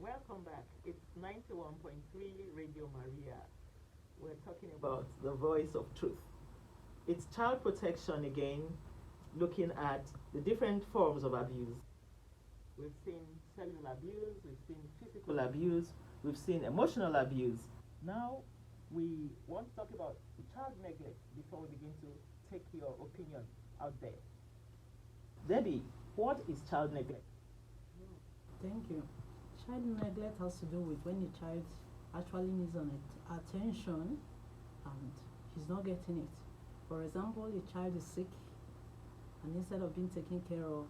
Welcome back. It's 91.3 Radio Maria. We're talking about the voice of truth. It's child protection again, looking at the different forms of abuse. We've seen cellular abuse, we've seen physical abuse, we've seen emotional abuse. Now we want to talk about child neglect before we begin to take your opinion out there. Debbie, what is child neglect? Thank you. Child neglect has to do with when the child actually needs attention and he's not getting it. For example, a child is sick and instead of being taken care of,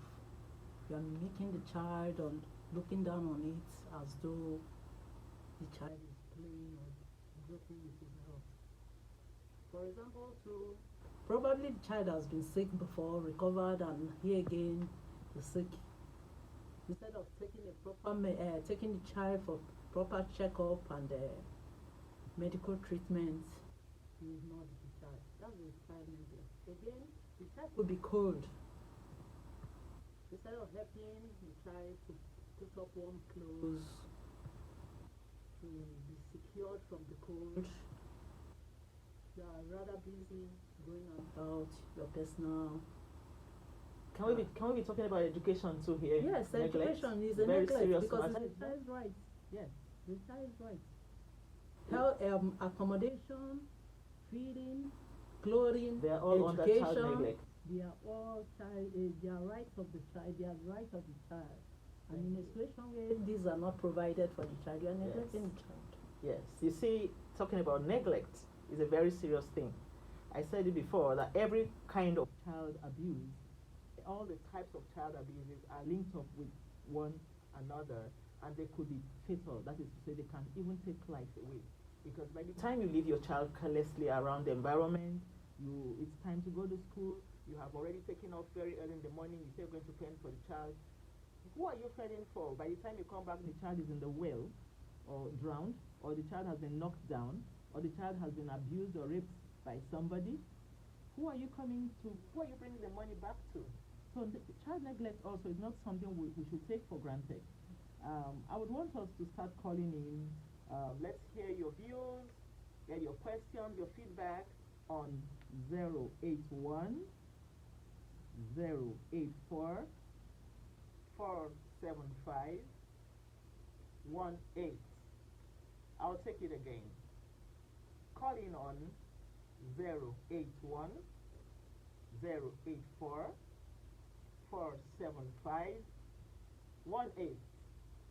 you are making the child or looking down on it as though the child is playing or joking with his health. For example, probably the child has been sick before, recovered, and here again is sick. Instead of taking taking the child for proper checkup and medical treatment, you ignore the child. That's the child neglect. Again, the child could be cold. Instead of helping the child to put up warm clothes, to be secured from the cold, you are rather busy going about your personal. Can we be talking about education too here? Yes, neglect. Education is a very neglect serious because matter. it's the child's right. Yes. The child's right. Health, accommodation, feeding, clothing, They are all under education. child neglect. They are all they are rights of the child. They are rights of the child. And in a situation where these are not provided for the child, you are neglecting the child. Yes. You see, talking about neglect is a very serious thing. I said it before that every kind of child abuse, all the types of child abuses are linked up with one another, and they could be fatal. That is to say, they can even take life away. Because by the time you leave your child carelessly around the environment, it's time to go to school, you have already taken off very early in the morning, you say you're going to fend for the child. Who are you fending for? By the time you come back, the child is in the well, or drowned, or the child has been knocked down, or the child has been abused or raped by somebody. Who are you bringing the money back to? So child neglect also is not something we should take for granted. I would want us to start calling in. Let's hear your views, get your questions, your feedback on 081 084 475 18. I'll take it again. Call in on 081 084 475 18.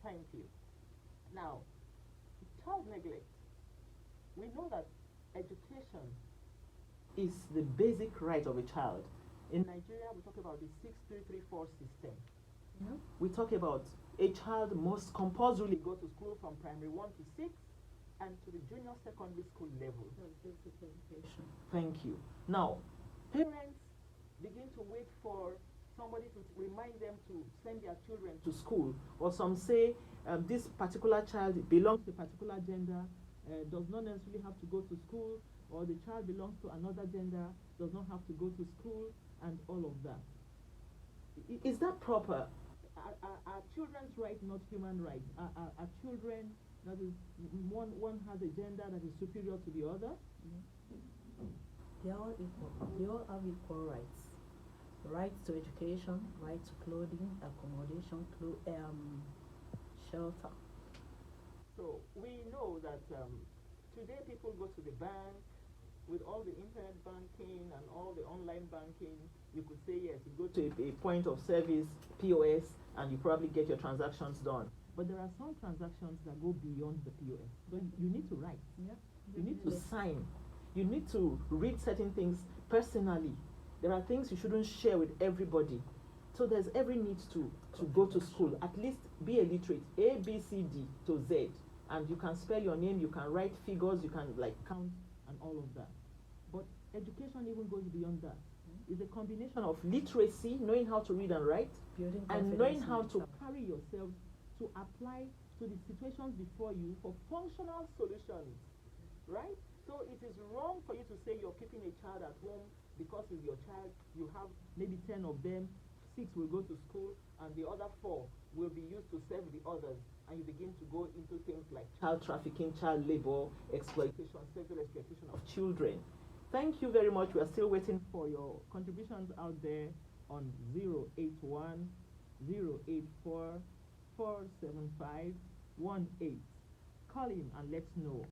Thank you. Now, child neglect. We know that education is the basic right of a child. In Nigeria, we talk about the 6334 system. Yeah. We talk about a child must compulsorily go to school from primary 1 to 6 and to the junior secondary school level. That's basic education. Thank you. Now, parents begin to wait for somebody to remind them to send their children to school, or some say this particular child belongs to a particular gender, does not necessarily have to go to school, or the child belongs to another gender, does not have to go to school, and all of that. Is that proper? Are children's rights not human rights? Are children, that is, one has a gender that is superior to the other? They are all equal. They all have equal rights. Right to education, right to clothing, accommodation, shelter. So we know that today people go to the bank with all the internet banking and all the online banking. You could say yes, you go to a point of service, POS, and you probably get your transactions done. But there are some transactions that go beyond the POS. So you need to write. Yeah. You need to sign. You need to read certain things personally. There are things you shouldn't share with everybody. So there's every need to go to school, at least be a literate, A, B, C, D to Z. And you can spell your name, you can write figures, you can count and all of that. But education even goes beyond that. It's a combination of literacy, knowing how to read and write, and knowing how to carry yourself to apply to the situations before you for functional solutions, right? So it is wrong for you to say you're keeping a child at home because it's your child, you have maybe 10 of them, 6 will go to school, and the other 4 will be used to serve the others. And you begin to go into things like child trafficking, child labor, exploitation, sexual exploitation of children. Thank you very much. We are still waiting for your contributions out there on 081 084 475 18. Call in and let's know